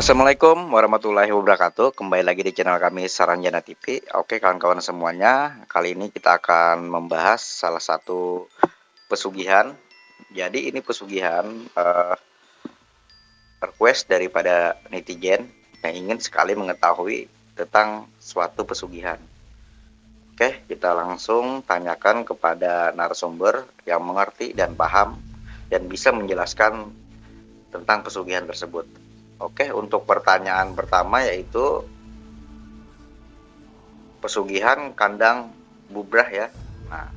Assalamualaikum warahmatullahi wabarakatuh. Kembali lagi di channel kami Saranjana TV. Oke kawan-kawan semuanya, kali ini kita akan membahas salah satu pesugihan. Jadi ini pesugihan request daripada netizen yang ingin sekali mengetahui tentang suatu pesugihan. Oke, kita langsung tanyakan kepada narasumber yang mengerti dan paham dan bisa menjelaskan tentang pesugihan tersebut. Oke, untuk pertanyaan pertama yaitu pesugihan kandang bubrah ya. Nah,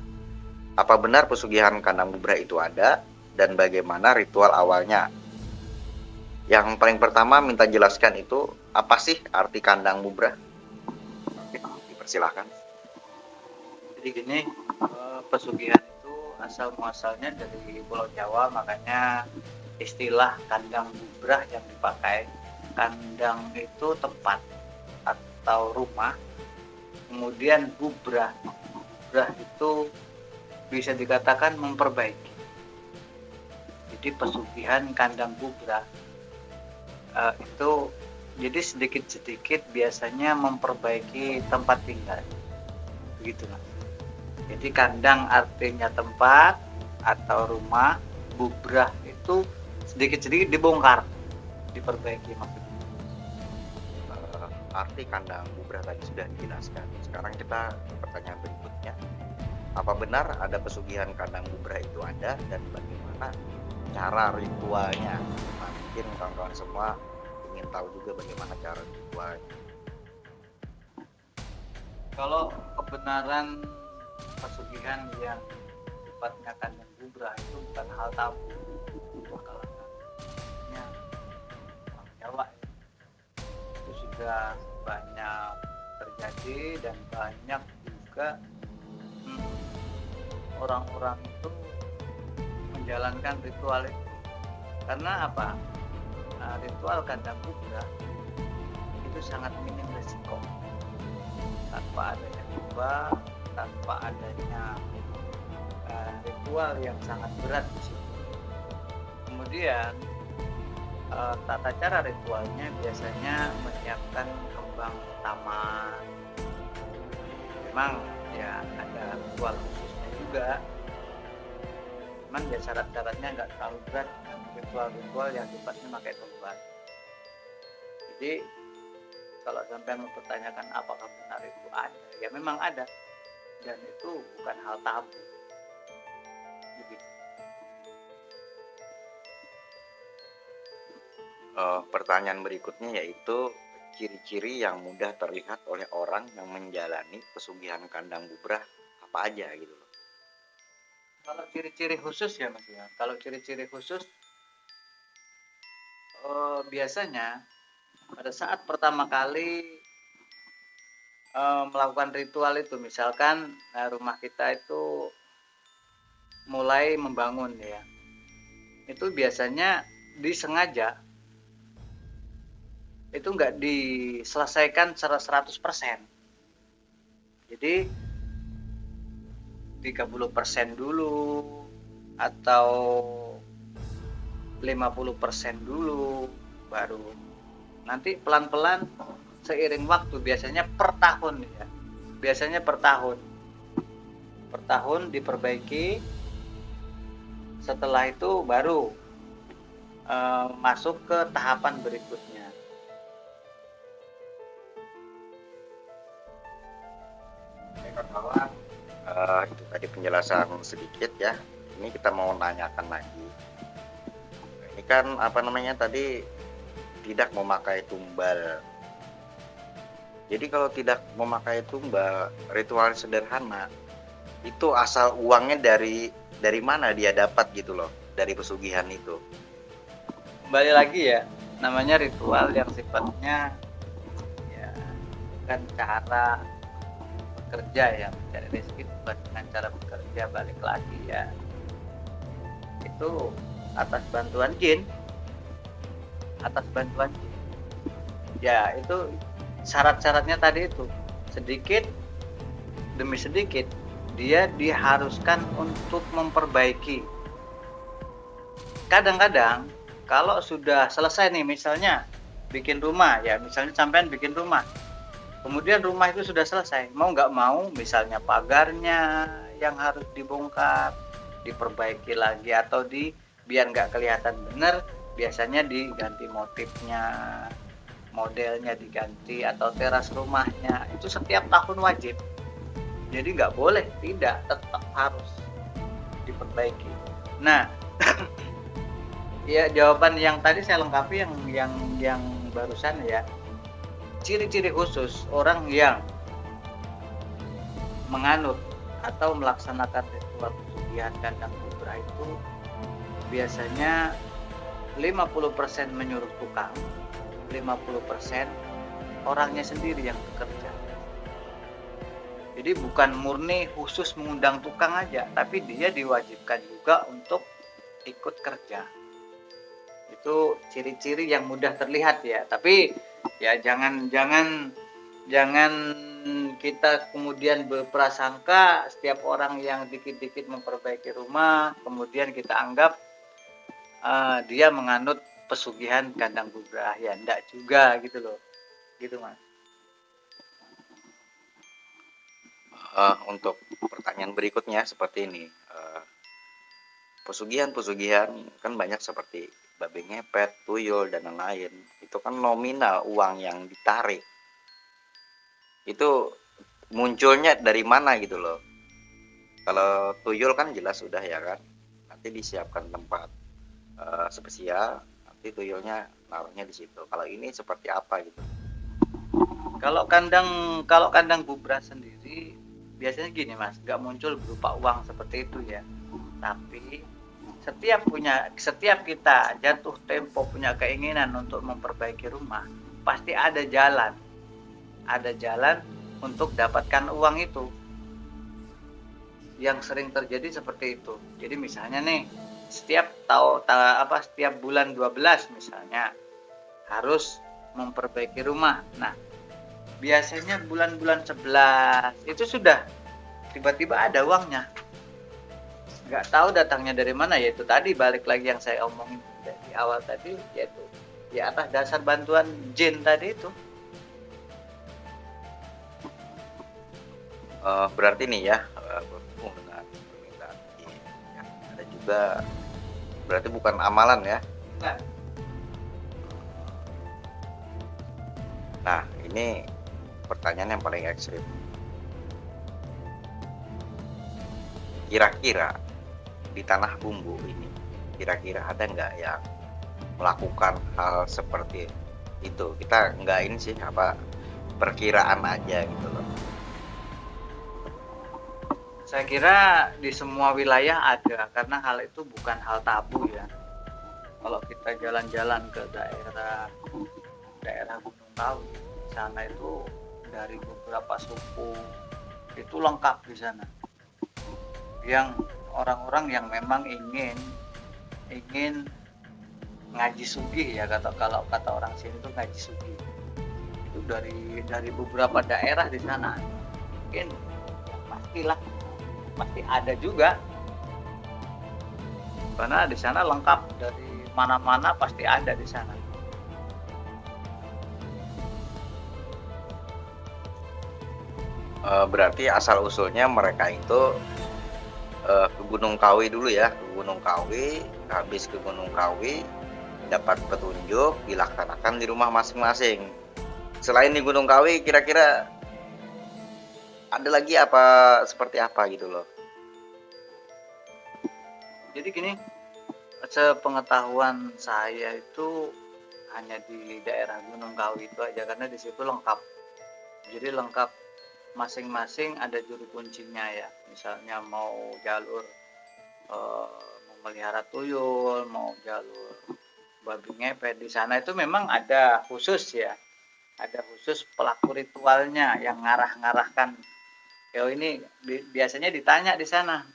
apa benar pesugihan kandang bubrah itu ada dan bagaimana ritual awalnya? Yang paling pertama minta jelaskan itu apa sih arti kandang bubrah? Oke, dipersilakan. Jadi gini, pesugihan itu asal muasalnya dari Pulau Jawa, makanya istilah kandang bubrah yang dipakai. Kandang itu tempat atau rumah, kemudian bubrah itu bisa dikatakan memperbaiki. Jadi pesugihan kandang bubrah itu jadi sedikit-sedikit biasanya memperbaiki tempat tinggal, begitu mas. Jadi kandang artinya tempat atau rumah, bubrah itu sedikit-sedikit dibongkar, diperbaiki maksudnya. Arti kandang bubrah tadi sudah dijelaskan. Sekarang kita pertanyaan berikutnya. Apa benar ada pesugihan kandang bubrah itu ada dan bagaimana cara ritualnya? Nah, mungkin kawan-kawan semua ingin tahu juga bagaimana cara ritualnya. Kalau kebenaran pesugihan yang sifatnya kandang bubrah itu bukan hal tabu kalau orang Jawa itu sudah banyak terjadi dan banyak juga orang-orang itu menjalankan ritual itu. Karena apa? Ritual kandang bubrah itu sangat minim resiko, tanpa adanya riba, tanpa adanya ritual yang sangat berat di situ. Kemudian tata cara ritualnya biasanya menyiapkan kembang taman. Memang ya ada ritual khususnya juga, cuman ya syarat-syaratnya nggak terlalu berat dengan ritual-ritual yang sifatnya pakai tombak. Jadi kalau sampai mempertanyakan apakah benar itu ada, ya memang ada dan itu bukan hal tabu. Begitu. Pertanyaan berikutnya yaitu ciri-ciri yang mudah terlihat oleh orang yang menjalani pesugihan kandang bubrah apa aja gitu loh. Kalau ciri-ciri khusus ya mas ya, kalau ciri-ciri khusus biasanya pada saat pertama kali melakukan ritual itu, misalkan rumah kita itu mulai membangun ya, itu biasanya disengaja itu nggak diselesaikan secara 100%. Jadi 30% dulu atau 50% dulu, baru nanti pelan-pelan seiring waktu, biasanya per tahun ya. Biasanya per tahun diperbaiki. Setelah itu baru masuk ke tahapan berikutnya. Kawan, itu tadi penjelasan sedikit ya. Ini kita mau nanyakan lagi. Ini kan apa namanya tadi tidak memakai tumbal. Jadi kalau tidak memakai tumbal, ritual sederhana itu asal uangnya dari mana dia dapat gitu loh, dari pesugihan itu. Kembali lagi ya, namanya ritual yang sifatnya ya kan cara bekerja ya, mencari rezeki bukan dengan cara bekerja, balik lagi ya, itu atas bantuan jin ya. Itu syarat-syaratnya tadi itu, sedikit demi sedikit dia diharuskan untuk memperbaiki. Kadang-kadang kalau sudah selesai nih, misalnya bikin rumah ya, misalnya sampean bikin rumah, kemudian rumah itu sudah selesai, mau nggak mau misalnya pagarnya yang harus dibongkar, diperbaiki lagi, atau biar nggak kelihatan bener, biasanya diganti motifnya, modelnya diganti, atau teras rumahnya itu setiap tahun wajib. Jadi nggak boleh tidak, tetap harus diperbaiki. Nah, ya jawaban yang tadi saya lengkapi yang barusan ya. Ciri-ciri khusus orang yang menganut atau melaksanakan ritual pesugihan kandang kubra itu biasanya 50% menyuruh tukang, 50% orangnya sendiri yang bekerja. Jadi bukan murni khusus mengundang tukang aja, tapi dia diwajibkan juga untuk ikut kerja. Itu ciri-ciri yang mudah terlihat ya, tapi ya jangan kita kemudian berprasangka setiap orang yang dikit-dikit memperbaiki rumah kemudian kita anggap dia menganut pesugihan kandang kubra. Ya enggak juga gitu loh, gitu Mas. Untuk pertanyaan berikutnya seperti ini, pesugihan kan banyak seperti babi ngepet, tuyul, dan lain-lain. Itu kan nominal uang yang ditarik. Itu munculnya dari mana gitu loh. Kalau tuyul kan jelas sudah ya kan, nanti disiapkan tempat spesial, nanti tuyulnya naruhnya di situ. Kalau ini seperti apa gitu? Kalau kandang kubra sendiri biasanya gini Mas, nggak muncul berupa uang seperti itu ya. Tapi setiap kita jatuh tempo punya keinginan untuk memperbaiki rumah, pasti ada jalan untuk dapatkan uang itu. Yang sering terjadi seperti itu. Jadi misalnya nih, setiap bulan 12 misalnya harus memperbaiki rumah. Nah, biasanya bulan-bulan 11 itu sudah tiba-tiba ada uangnya. Nggak tahu datangnya dari mana, yaitu tadi balik lagi yang saya omongin di awal tadi, yaitu di atas dasar bantuan jin tadi itu. Berarti nih ya, berhubung dengan permintaan jin, ya, ada juga berarti bukan amalan ya. Nah, Nah, ini pertanyaan yang paling ekstrim. Kira-kira di tanah bumbu ini, kira-kira ada nggak yang melakukan hal seperti itu? Kita nggak ini sih perkiraan aja gitu loh. saya kira di semua wilayah ada, karena hal itu bukan hal tabu ya. Kalau kita jalan-jalan ke daerah Gunung Kawi, di sana itu dari beberapa suku itu lengkap di sana. Yang orang-orang yang memang ingin ngaji sugih ya, kalau kata orang sini itu ngaji sugih. Itu dari beberapa daerah di sana. Mungkin ya pasti ada juga. Karena di sana lengkap, dari mana-mana pasti ada di sana. Berarti asal usulnya mereka itu ke Gunung Kawi dulu ya, ke Gunung Kawi, habis ke Gunung Kawi dapat petunjuk, dilaksanakan di rumah masing-masing. Selain di Gunung Kawi, kira-kira ada lagi seperti apa gitu loh? Jadi gini, sepengetahuan saya itu hanya di daerah Gunung Kawi itu aja, karena di situ lengkap. Jadi lengkap, masing-masing ada juru kuncinya ya. Misalnya mau jalur memelihara tuyul, mau jalur babi ngepet, di sana itu memang ada khusus ya. Ada khusus pelaku ritualnya yang ngarah-ngarahkan. Ini biasanya ditanya di sana,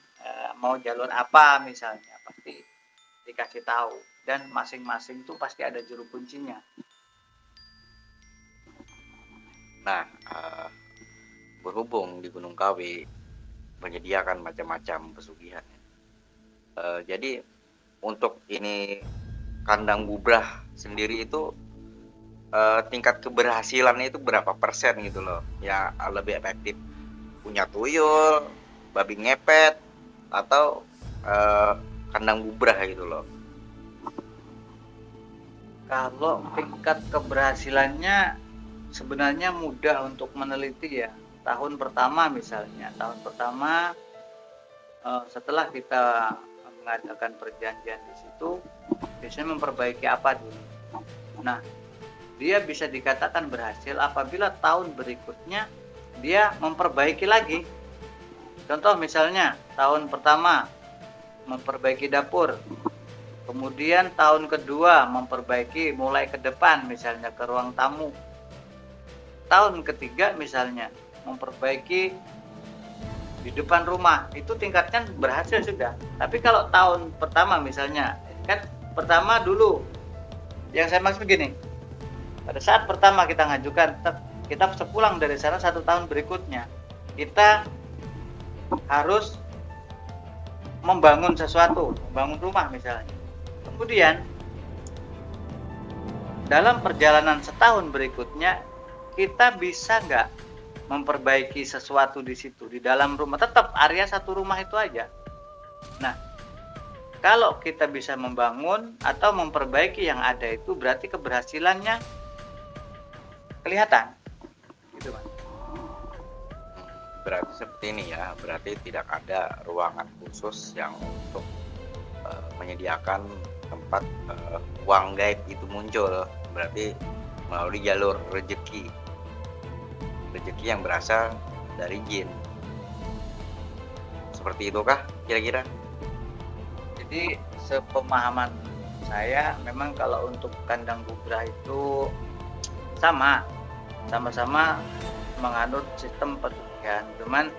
mau jalur apa misalnya, pasti dikasih tahu, dan masing-masing tuh pasti ada juru kuncinya. Nah, berhubung di Gunung Kawi menyediakan macam-macam pesugihan, jadi untuk ini kandang bubrah sendiri itu tingkat keberhasilannya itu berapa persen gitu loh, ya lebih efektif punya tuyul, babi ngepet, atau kandang bubrah gitu loh. Kalau tingkat keberhasilannya sebenarnya mudah untuk meneliti ya. Tahun pertama misalnya, tahun pertama setelah kita mengadakan perjanjian di situ, biasanya memperbaiki apa dulu. Nah, dia bisa dikatakan berhasil apabila tahun berikutnya dia memperbaiki lagi. Contoh misalnya, tahun pertama memperbaiki dapur, kemudian tahun kedua memperbaiki mulai ke depan, misalnya ke ruang tamu. Tahun ketiga misalnya memperbaiki di depan rumah, itu tingkatnya berhasil sudah. Tapi kalau tahun pertama misalnya, kan pertama dulu, yang saya maksud begini, pada saat pertama kita ngajukan, kita sepulang dari sana 1 tahun berikutnya, kita harus membangun sesuatu, membangun rumah misalnya. Kemudian dalam perjalanan setahun berikutnya, kita bisa nggak memperbaiki sesuatu di situ, di dalam rumah, tetap area satu rumah itu aja. Nah, kalau kita bisa membangun atau memperbaiki yang ada itu, berarti keberhasilannya kelihatan, gitu Mas. Berarti seperti ini ya, berarti tidak ada ruangan khusus yang untuk menyediakan tempat uang gaib itu muncul, berarti melalui jalur rezeki yang berasal dari jin. Seperti itu kah kira-kira? Jadi sepemahaman saya, memang kalau untuk kandang bubrah itu sama-sama menganut sistem pesugihan, cuman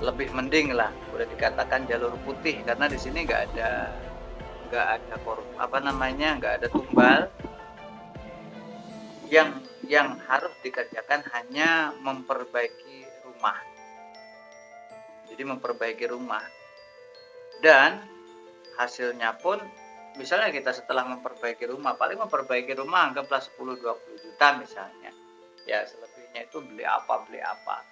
lebih mending lah boleh dikatakan jalur putih, karena di sini nggak ada tumbal. Yang harus dikerjakan hanya memperbaiki rumah. Jadi memperbaiki rumah, dan hasilnya pun misalnya kita setelah memperbaiki rumah, paling memperbaiki rumah anggaplah 10-20 juta misalnya. Ya selebihnya itu beli apa.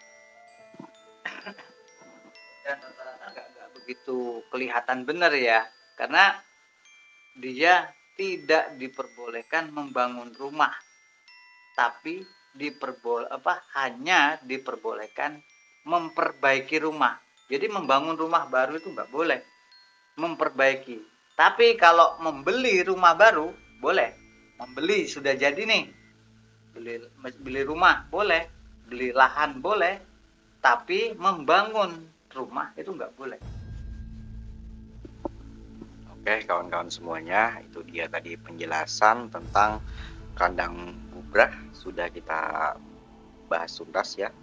Dan rata-rata nggak begitu kelihatan benar ya, karena dia tidak diperbolehkan membangun rumah, tapi hanya diperbolehkan memperbaiki rumah. Jadi membangun rumah baru itu nggak boleh, memperbaiki. Tapi kalau membeli rumah baru boleh. Membeli sudah jadi nih, beli rumah boleh, beli lahan boleh, tapi membangun rumah itu nggak boleh. Oke kawan-kawan semuanya, itu dia tadi penjelasan tentang kandang bubrah, sudah kita bahas tuntas ya.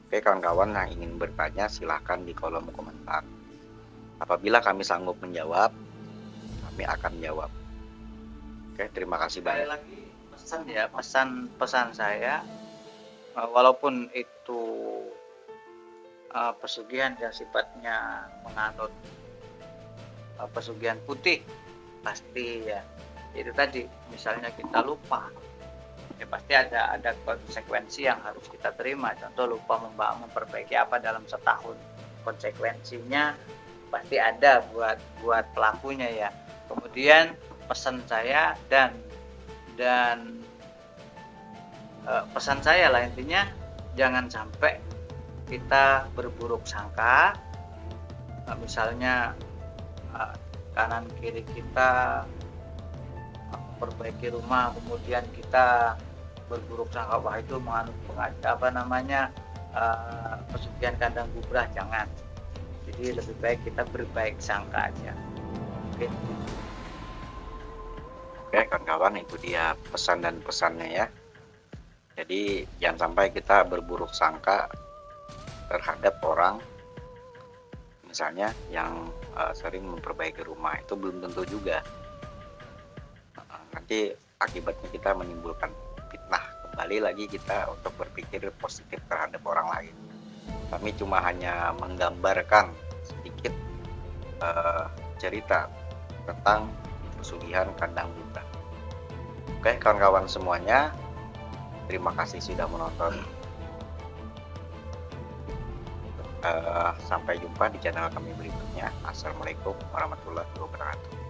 Oke kawan-kawan yang ingin bertanya silahkan di kolom komentar. Apabila kami sanggup menjawab, kami akan jawab. Oke, terima kasih banyak. Sekali lagi pesan saya, walaupun itu pesugihan yang sifatnya menganut pesugihan putih, pasti ya itu tadi, misalnya kita lupa, ya pasti ada konsekuensi yang harus kita terima. Contoh lupa memperbaiki apa dalam setahun, konsekuensinya pasti ada buat pelakunya ya. Kemudian pesan saya dan pesan saya lah intinya, jangan sampai kita berburuk sangka, misalnya kanan kiri kita perbaiki rumah, kemudian kita berburuk sangka wah itu menganut pesugihan kandang bubrah, jangan. Jadi lebih baik kita berbaik sangka aja. Oke kawan-kawan, itu dia pesan dan pesannya ya. Jadi jangan sampai kita berburuk sangka terhadap orang, misalnya yang sering memperbaiki rumah, itu belum tentu juga nanti akibatnya kita menimbulkan fitnah. Kembali lagi kita untuk berpikir positif terhadap orang lain. Kami cuma hanya menggambarkan sedikit cerita tentang pesugihan kandang bubrah. Oke kawan-kawan semuanya, Terima kasih sudah menonton. Sampai jumpa di channel kami berikutnya. Assalamualaikum warahmatullahi wabarakatuh.